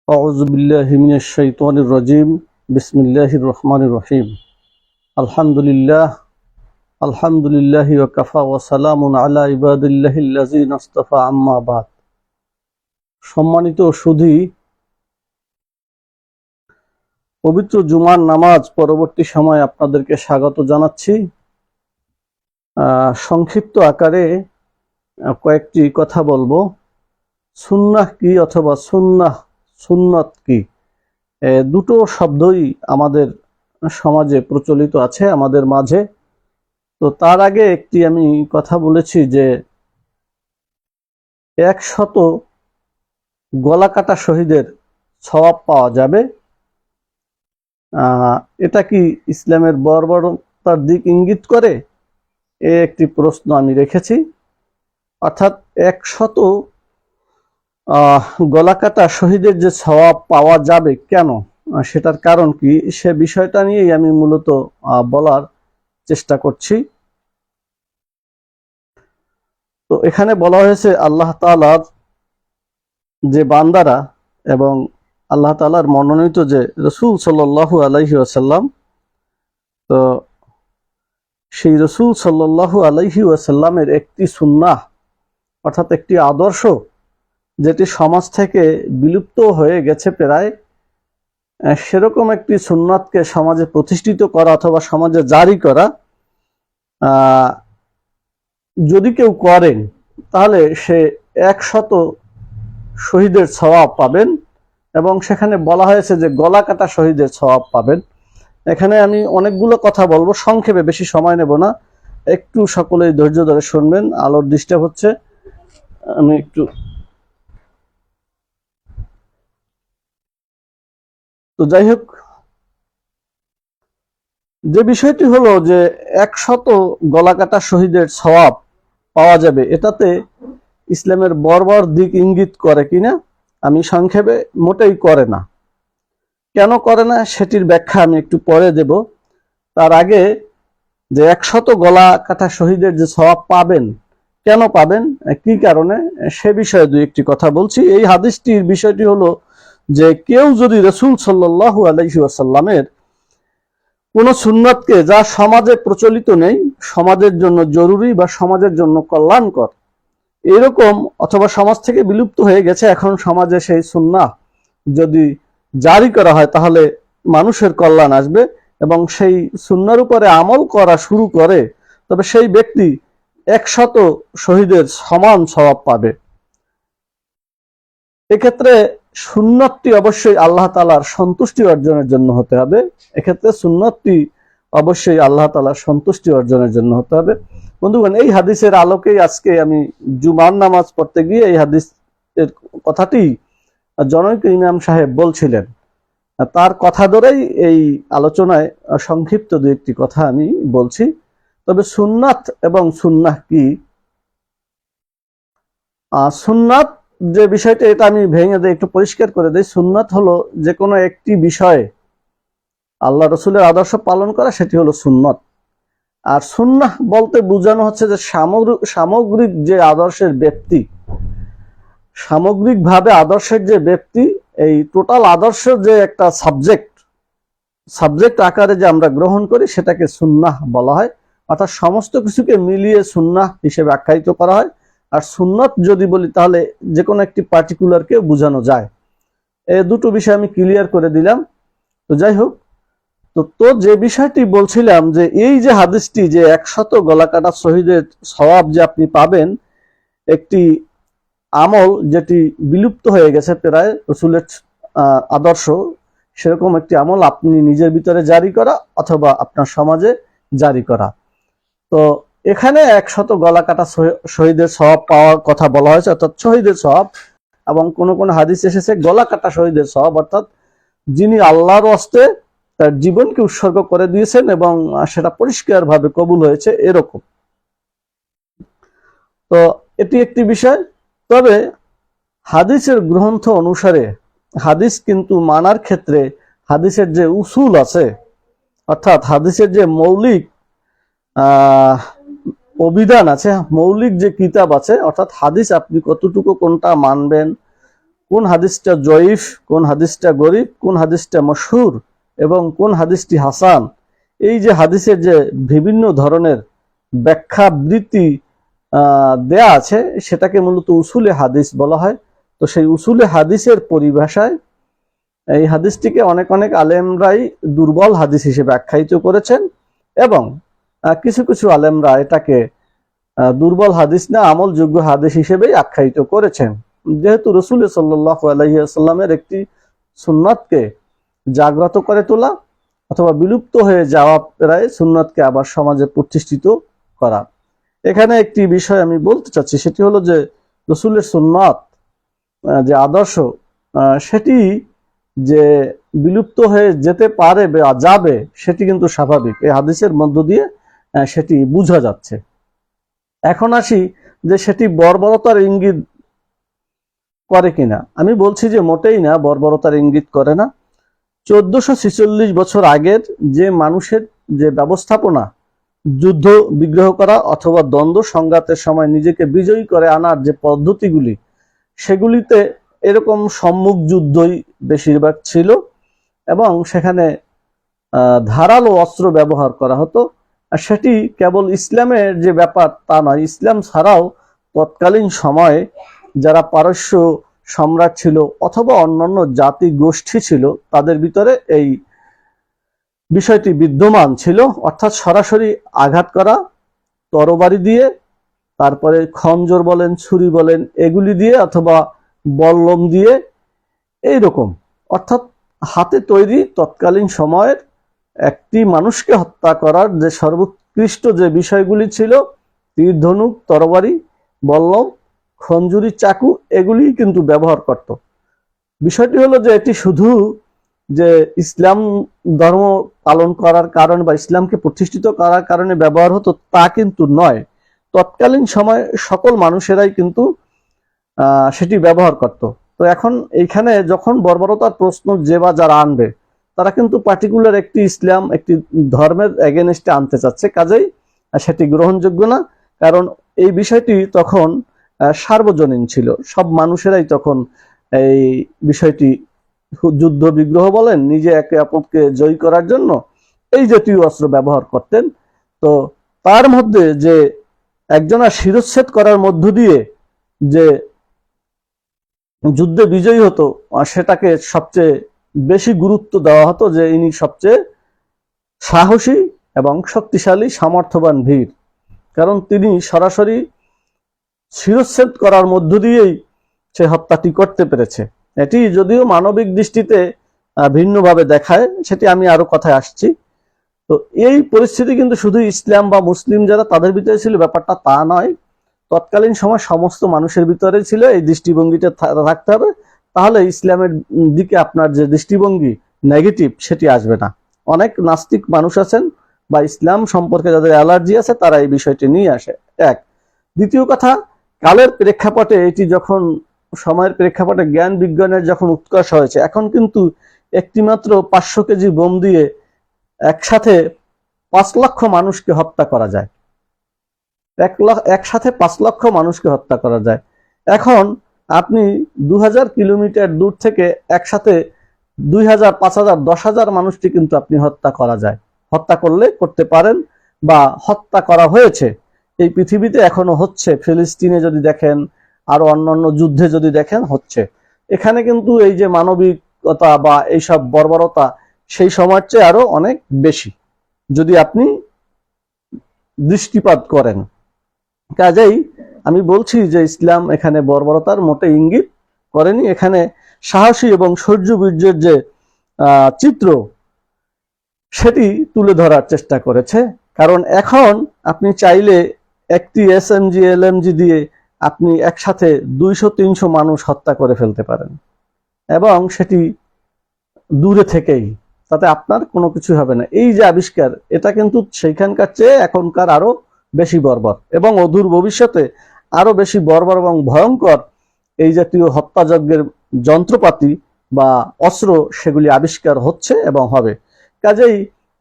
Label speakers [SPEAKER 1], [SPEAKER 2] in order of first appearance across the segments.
[SPEAKER 1] أعوذ بالله من الشيطان الرجيم بسم الله الرحمن الرحيم الحمد لله وكفى وسلام على عباد الله الذين اصطفى أما بعد সম্মানিত সুধী, পবিত্র জুমার নামাজ পরবর্তী সময় আপনাদেরকে স্বাগত জানাচ্ছি। সংক্ষিপ্ত আকারে কয়েকটি কথা বলবো। সুন্নাহ কি অথবা সুন্নত কি, দুটো শব্দই আমাদের সমাজে প্রচলিত আছে, আমাদের মাঝে। তো তার আগে একটি আমি কথা বলেছি যে 100 গলা কাটা শহীদের সওয়াব পাওয়া যাবে। এটা কি ইসলামের বর্বরতার দিক ইঙ্গিত করে? একটি প্রশ্ন আমি রেখেছি। অর্থাৎ 100 গলা কাটা শহীদের যে সওয়াব পাওয়া যাবে কেন, সেটার কারণ কি, সে বিষয়টা নিয়েই আমি মূলত বলার চেষ্টা করছি। তো এখানে বলা হয়েছে আল্লাহ তাআলার যে বান্দারা এবং আল্লাহ তাআলার মনোনীত যে রাসূল সাল্লাল্লাহু আলাইহি ওয়াসাল্লাম, তো সেই রাসূল সাল্লাল্লাহু আলাইহি ওয়াসাল্লামের একটি সুন্নাহ অর্থাৎ একটি আদর্শ যেটি সমাজ থেকে বিলুপ্ত হয়ে গেছে প্রায়, সেরকম একটি সুন্নাতকে সমাজে প্রতিষ্ঠিত করা অথবা সমাজে জারি করা যদি কেউ করেন তাহলে সে 100 শহীদের সওয়াব পাবেন। এবং সেখানে বলা হয়েছে যে গলা কাটা শহীদের সওয়াব পাবেন। এখানে আমি অনেকগুলো কথা বলবো, সংক্ষেপে, বেশি সময় নেব না। একটু সকলেই ধৈর্য ধরে শুনবেন, আলোর ডিস্টার্ব হচ্ছে, আমি একটু। তো যাই হোক, যে বিষয়টি হলো যে 100 গলা কাটা শহীদের সওয়াব পাওয়া যাবে, এটাতে ইসলামের বর্বর দিক ইঙ্গিত করে কিনা, আমি সংক্ষেপে মোটেই করে না। কেন করে না সেটির ব্যাখ্যা আমি একটু পরে দেব। তার আগে যে 100 গলা কাটা শহীদের যে সওয়াব পাবেন, কেন পাবেন, কি কারণে, সে বিষয়ে দুই একটি কথা বলছি। এই হাদিসটির বিষয়টি হলো যে কেউ যদি রাসূল সাল্লাল্লাহু আলাইহি ওয়াসাল্লামের কোন সুন্নাতকে, যা সমাজে প্রচলিত নেই, সমাজের জন্য জরুরি বা সমাজের জন্য কল্যাণকর এরকম, অথবা সমাজ থেকে বিলুপ্ত হয়ে গেছে, এখন সমাজে সেই সুন্নাহ যদি জারি করা হয় তাহলে মানুষের কল্যাণ আসবে এবং সেই সুন্নাহর উপরে আমল করা শুরু করে, তবে সেই ব্যক্তি 100 শহীদের সমান সওয়াব পাবে। এক্ষেত্রে সুন্নতটি অবশ্যই আল্লাহ তাআলার সন্তুষ্টি অর্জনের জন্য হতে হবে। এক্ষেত্রে সুন্নতটি অবশ্যই আল্লাহ তাআলার সন্তুষ্টি অর্জনের জন্য হতে হবে। বন্ধুগণ, এই হাদিসের আলোকেই আজকে আমি জুমার নামাজ পড়তে গিয়ে এই হাদিসের কথাটি জনৈক ইমাম সাহেব বলছিলেন, তার কথা ধরেই এই আলোচনায় সংক্ষিপ্ত দুই একটি কথা আমি বলছি। তবে সুন্নাত এবং সুন্নাহ কি, সুন্নাত যে বিষয়টা, এটা আমি ভেঙে দিয়ে একটু পরিষ্কার করে দিই। সুন্নাত হলো যে কোনো একটি বিষয়ে আল্লাহ রসুলের আদর্শ পালন করা, সেটি হলো সুন্নত। আর সুন্নাহ বলতে বোঝানো হচ্ছে যে সামগ্রিক যে আদর্শের ব্যক্তি, সামগ্রিকভাবে আদর্শের যে ব্যক্তি, এই টোটাল আদর্শ যে একটা সাবজেক্ট আকারে যে আমরা গ্রহণ করি, সেটাকে সুন্নাহ বলা হয়। অর্থাৎ সমস্ত কিছুকে মিলিয়ে সুন্নাহ হিসেবে আখ্যায়িত করা হয়। আর সুন্নত যদি বলি তাহলে যে কোনো একটি পার্টিকুলারকে বোঝানো যায়। এই দুটো বিষয় আমি ক্লিয়ার করে দিলাম। তো যাই হোক, তো যে বিষয়টি বলছিলাম যে এই যে হাদিসটি, যে 100 গলা কাটা শহীদের সওয়াব যে আপনি পাবেন, একটি আমল যেটি বিলুপ্ত হয়ে গেছে প্রায়, রাসূলের আদর্শ, সেরকম একটি আমল আপনি নিজের ভিতরে জারি করা অথবা আপনার সমাজে জারি করা। তো এখানে 100 গলা কাটা শহীদের সওয়াব পাওয়ার কথা বলা হয়েছে, অর্থাৎ শহীদের সওয়াব। এবং কোন কোন হাদিস এসেছে গলা কাটা শহীদের সওয়াব, অর্থাৎ যিনি আল্লাহর হস্তে তার জীবনকে উৎসর্গ করে দিয়েছেন এবং সেটা পরিষ্কারভাবে কবুল হয়েছে, এরকম। তো এটি একটি বিষয়। তবে হাদিসের গ্রন্থ অনুসারে হাদিস কিন্তু মানার ক্ষেত্রে হাদিসের যে উসুল আছে, অর্থাৎ হাদিসের যে মৌলিক অভিধান আছে, মৌলিক যে কিতাব আছে, অর্থাৎ হাদিস আপনি কতটুকু কোনটা মানবেন, কোন হাদিসটা জয়ীফ, কোন হাদিসটা গরীব, কোন হাদিসটা মশহুর এবং কোন হাদিসটি হাসান, এই যে হাদিসের যে বিভিন্ন ধরনের ব্যাখ্যাবৃত্তি দেয়া আছে, সেটাকে মূলত উসুলে হাদিস বলা হয়। তো সেই উসুলে হাদিসের পরিভাষায় এই হাদিসটিকে অনেক অনেক আলেমরাই দুর্বল হাদিস হিসেবে আখ্যায়িত করেছেন, এবং কিছু কিছু আলেমরা এটাকে দুর্বল হাদিস না আমলযোগ্য হাদিস হিসেবেই আখ্যায়িত করেছেন। যেহেতু রাসূল সাল্লাল্লাহু আলাইহি ওয়াসাল্লামের একটি সুন্নাতকে জাগ্রত করে তোলা অথবা বিলুপ্ত হয়ে যাওয়া প্রায় সুন্নাতকে আবার সমাজে প্রতিষ্ঠিত করা। এখানে একটি বিষয় আমি বলতে চাচ্ছি, সেটি হলো যে রাসূলের সুন্নাত যে আদর্শ, সেটি যে বিলুপ্ত হয়ে যেতে পারে বা যাবে সেটি কিন্তু স্বাভাবিক, এই হাদিসের মধ্য দিয়ে সেটি বোঝা যাচ্ছে। এখন আসি যে সেটি বর্বরতার ইঙ্গিত করে কিনা। আমি বলছি যে মোটেই না, বর্বরতার ইঙ্গিত করে না। 1446 বছর আগের যে মানুষের যে ব্যবস্থাপনা, যুদ্ধ বিগ্রহ করা অথবা দ্বন্দ্ব সংঘাতের সময় নিজেকে বিজয়ী করে আনার যে পদ্ধতিগুলি, সেগুলিতে এরকম সম্মুখ যুদ্ধই বেশিরভাগ ছিল, এবং সেখানে ধারালো অস্ত্র ব্যবহার করা হতো। আর সেটি কেবল ইসলামের যে ব্যাপার তা নয়, ইসলাম ছাড়াও তৎকালীন সময়ে যারা পারস্য সম্রাট ছিল অথবা অন্যান্য জাতি গোষ্ঠী ছিল, তাদের ভিতরে এই বিষয়টি বিদ্যমান ছিল। অর্থাৎ সরাসরি আঘাত করা তরবারি দিয়ে, তারপরে খঞ্জর বলেন, ছুরি বলেন, এগুলি দিয়ে অথবা বল্লম দিয়ে, এই রকম অর্থাৎ হাতে তৈরি তৎকালীন সময়ের একটি মানুষকে হত্যা করার যে সর্বোৎকৃষ্ট যে বিষয়গুলি ছিল, তীর, ধনুক, তরবারি, বল্লম, খঞ্জুরি, চাকু, এগুলি কিন্তু ব্যবহার করত। বিষয়টি হলো যে এটি শুধু যে ইসলাম ধর্ম পালন করার কারণে বা ইসলামকে প্রতিষ্ঠিত করার কারণে ব্যবহার হতো তা কিন্তু নয়। তৎকালীন সময় সকল মানুষেরাই কিন্তু সেটি ব্যবহার করত। তো এখন এইখানে যখন বর্বরতার প্রশ্ন যে বা যারা আনবে, তারা কিন্তু পার্টিকুলার একটি ইসলাম, একটি ধর্মের এগেনস্টে আনতে চাচ্ছে, কাজেই সেটি গ্রহণযোগ্য না। কারণ এই বিষয়টি তখন সার্বজনীন ছিল, সব মানুষেরাই তখন এই বিষয়টি যুদ্ধ বিগ্রহ বলেন, নিজে একে অপরকে জয়ী করার জন্য এই জাতীয় অস্ত্র ব্যবহার করতেন। তো তার মধ্যে যে একজনের শিরচ্ছেদ করার মধ্য দিয়ে যে যুদ্ধে বিজয়ী হতো, সেটাকে সবচেয়ে বেশি গুরুত্ব দেওয়া হতো, যে ইনি সবচেয়ে সাহসী এবং শক্তিশালী সামর্থ্যবান বীর, কারণ তিনি সরাসরি শিরচ্ছেদ করার মধ্য দিয়েই সে হত্যাটি করতে পেরেছে। এটি যদিও মানবিক দৃষ্টিতে ভিন্নভাবে দেখায়, সেটি আমি আরো কথায় আসছি। তো এই পরিস্থিতি কিন্তু শুধু ইসলাম বা মুসলিম যারা তাদের ভিতরে ছিল ব্যাপারটা তা নয়, তৎকালীন সময় সমস্ত মানুষের ভিতরে ছিল। এই দৃষ্টিভঙ্গিটা থাকতে হবে, তাহলে ইসলামের দিকে আপনার যে দৃষ্টিভঙ্গি নেগেটিভ সেটি আসবে না। অনেক নাস্তিক মানুষ আছেন বা ইসলাম সম্পর্কে যাদের অ্যালার্জি আছে, তারা এই বিষয়টি নিয়ে আসে। এক, দ্বিতীয় কথা, কালের প্রেক্ষাপটে এটি যখন সময়ের প্রেক্ষাপটে জ্ঞান বিজ্ঞানের যখন উৎকর্ষ হয়েছে, এখন কিন্তু একটিমাত্র 500 কেজি বোম দিয়ে একসাথে 5 লক্ষ মানুষকে হত্যা করা যায়। একসাথে 5 লক্ষ মানুষকে হত্যা করা যায়। এখন আপনি 2000 কিলোমিটার দূর থেকে একসাথে 2000, 5000, 10,000 মানুষটি কিন্তু আপনি হত্যা করা যায়, হত্যা করলে করতে পারেন বা হত্যা করা হয়েছে। এই পৃথিবীতে এখনো হচ্ছে, ফিলিস্তিনে যদি দেখেন, আরো অন্যান্য যুদ্ধে যদি দেখেন, হচ্ছে। এখানে কিন্তু এই যে মানবিকতা বা এইসব বর্বরতা সেই সময়ের চেয়ে আরো অনেক বেশি, যদি আপনি দৃষ্টিপাত করেন। কাজেই আমি বলছি যে ইসলাম এখানে বর্বরতার মোটে ইঙ্গিত করেনি। এখানে সাহসী এবং শৌর্যবীর্যের যে চিত্র, সেটি তুলে ধরার চেষ্টা করেছে। কারণ এখন আপনি চাইলে একটি এসএমজি, এলএমজি দিয়ে আপনি একসাথে 200-300 মানুষ হত্যা করে ফেলতে পারেন, এবং সেটি দূরে থেকেই, তাতে আপনার কোনো কিছু হবে না। এই যে আবিষ্কার, এটা কিন্তু সেইখানকার চেয়ে এখনকার আরো বেশি বর্বর, এবং অদূর ভবিষ্যতে আরো বেশি বর্বর এবং ভয়ঙ্কর এই জাতীয় হত্যাযজ্ঞের যন্ত্রপাতি বা অস্ত্র, সেগুলি আবিষ্কার হচ্ছে এবং হবে। কাজেই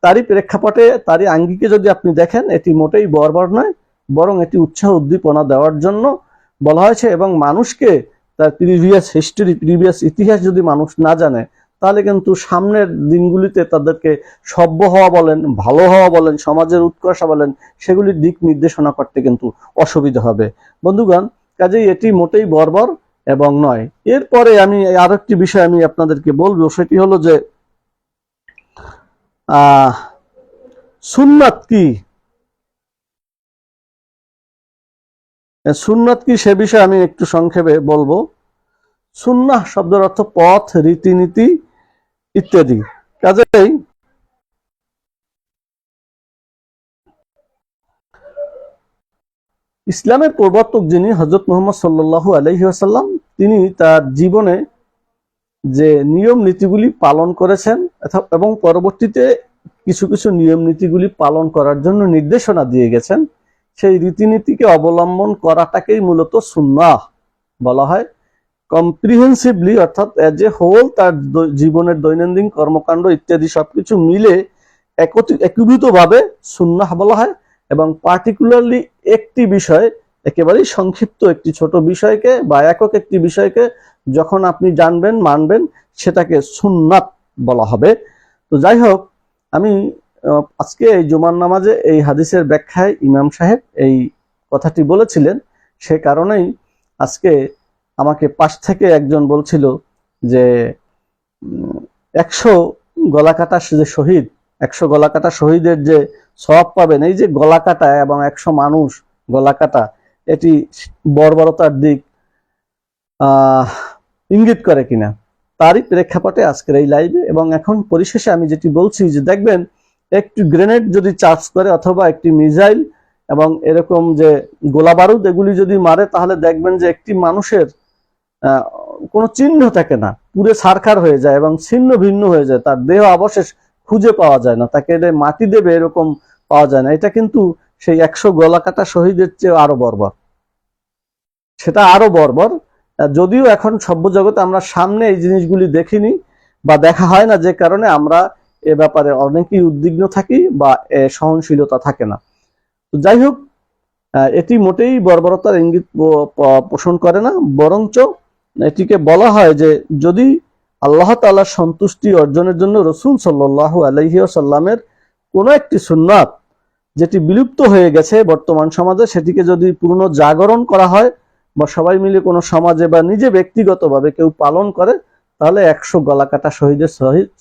[SPEAKER 1] তারই প্রেক্ষাপটে, তারই আঙ্গিকে যদি আপনি দেখেন, এটি মোটেই বর্বর নয়, বরং এটি উৎসাহ উদ্দীপনা দেওয়ার জন্য বলা হয়েছে, এবং মানুষকে তার প্রিভিয়াস হিস্টরি, প্রিভিয়াস ইতিহাস যদি মানুষ না জানে, তাহলে কিন্তু সামনের দিনগুলিতে তাদেরকে সভ্য হওয়া বলেন, ভালো হওয়া বলেন, সমাজের উৎকর্ষ বলেন, সেগুলির দিক নির্দেশনা করতে কিন্তু অসুবিধা হবে। বন্ধুগণ, কাজেই এটি মোটেই বর্বর এবং নয়। এরপরে আমি আরেকটি বিষয় আমি আপনাদেরকে বলবো, সেটি হলো যে সুন্নাত কি, সুন্নাত কি সে বিষয়ে আমি একটু সংক্ষেপে বলবো। সুন্নাহ শব্দের অর্থ পথ, রীতিনীতি ইত্যাদি। কাজেই ইসলামের প্রবর্তক যিনি হযরত মুহাম্মদ সাল্লাল্লাহু আলাইহি ওয়াসাল্লাম, তিনি তার জীবনে যে নিয়ম নীতিগুলি পালন করেছেন এবং পরবর্তীতে কিছু কিছু নিয়ম নীতিগুলি পালন করার জন্য নির্দেশনা দিয়ে গেছেন, সেই রীতিনীতিকে অবলম্বন করাটাকেই মূলত সুন্নাহ বলা হয়। কম্প্রিহেন্সিভলি অর্থাৎ এজ এ হোল তার জীবনের দৈনন্দিন কর্মকাণ্ড ইত্যাদি সবকিছু মিলে একীভূতভাবে সুন্নাহ বলা হয়। এবং পার্টিকুলারলি একটি বিষয়, একেবারেই সংক্ষিপ্ত একটি ছোট বিষয়কে বা একক একটি বিষয়কে যখন আপনি জানবেন, মানবেন, সেটাকে সুন্নাত বলা হবে। তো যাই হোক, আমি আজকে এই জুমার নামাজে এই হাদিসের ব্যাখ্যায় ইমাম সাহেব এই কথাটি বলেছিলেন, সে কারণেই আজকে আমাকে পাশ থেকে একজন বলছিল যে 100 গলাকাটা যে শহীদ, 100 গলাকাটা শহীদের যে সওয়াব পাবেন, এই যে গলাকাটা এবং 100 মানুষ গলাকাটা, এটি বর্বরতার দিক ইঙ্গিত করে কিনা, তারই প্রেক্ষাপটে আজকের এই লাইভে। এবং এখন পরিশেষে আমি যেটি বলছি যে দেখবেন, একটি গ্রেনেড যদি চার্জ করে অথবা একটি মিসাইল এবং এরকম যে গোলা বারুদ এগুলি যদি মারে, তাহলে দেখবেন যে একটি মানুষের কোনো চিহ্ন থাকে না, পুরো ছারখার হয়ে যায় এবং ছিন্ন ভিন্ন হয়ে যায়, তার দেহ অবশেষ খুঁজে পাওয়া যায় না, তাকে মাটি দেবে এরকম পাওয়া যায় না। এটা কিন্তু সেই 100 গলাকাটা শহীদের চেয়ে আরো বর্বর, সেটা আরো বর্বর। যদিও এখন সভ্য জগতে আমরা সামনে এই জিনিসগুলি দেখিনি বা দেখা হয় না, যে কারণে আমরা এ ব্যাপারে অনেকেই উদ্বিগ্ন থাকি বা সহনশীলতা থাকে না। তো যাই হোক, এটি মোটেই বর্বরতার ইঙ্গিত পোষণ করে না, বরঞ্চ এটিকে বলা হয় যে যদি আল্লাহ তাআলার সন্তুষ্টি অর্জনের জন্য রাসূল সাল্লাল্লাহু আলাইহি ওয়াসাল্লামের কোনো একটি সুন্নাত যেটি বিলুপ্ত হয়ে গেছে বর্তমান সমাজে, সেটিকে যদি পুনর্জাগরণ করা হয় বা সবাই মিলে কোনো সমাজে বা নিজে ব্যক্তিগতভাবে কেউ পালন করে, তাহলে 100 গলাকাটা শহীদের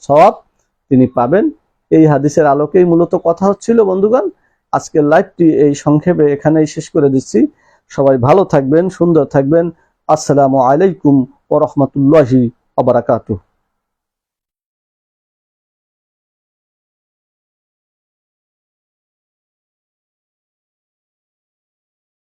[SPEAKER 1] সওয়াব তিনি পাবেন। এই হাদিসের আলোকেই মূলত কথা হচ্ছিল। বন্ধুগণ, আজকের লাইভটি এই সংক্ষেপে এখানেই শেষ করে দিচ্ছি। সবাই ভালো থাকবেন, সুন্দর থাকবেন। আসসালামু আলাইকুম ওয়া রাহমাতুল্লাহি ওয়া বারাকাতুহু।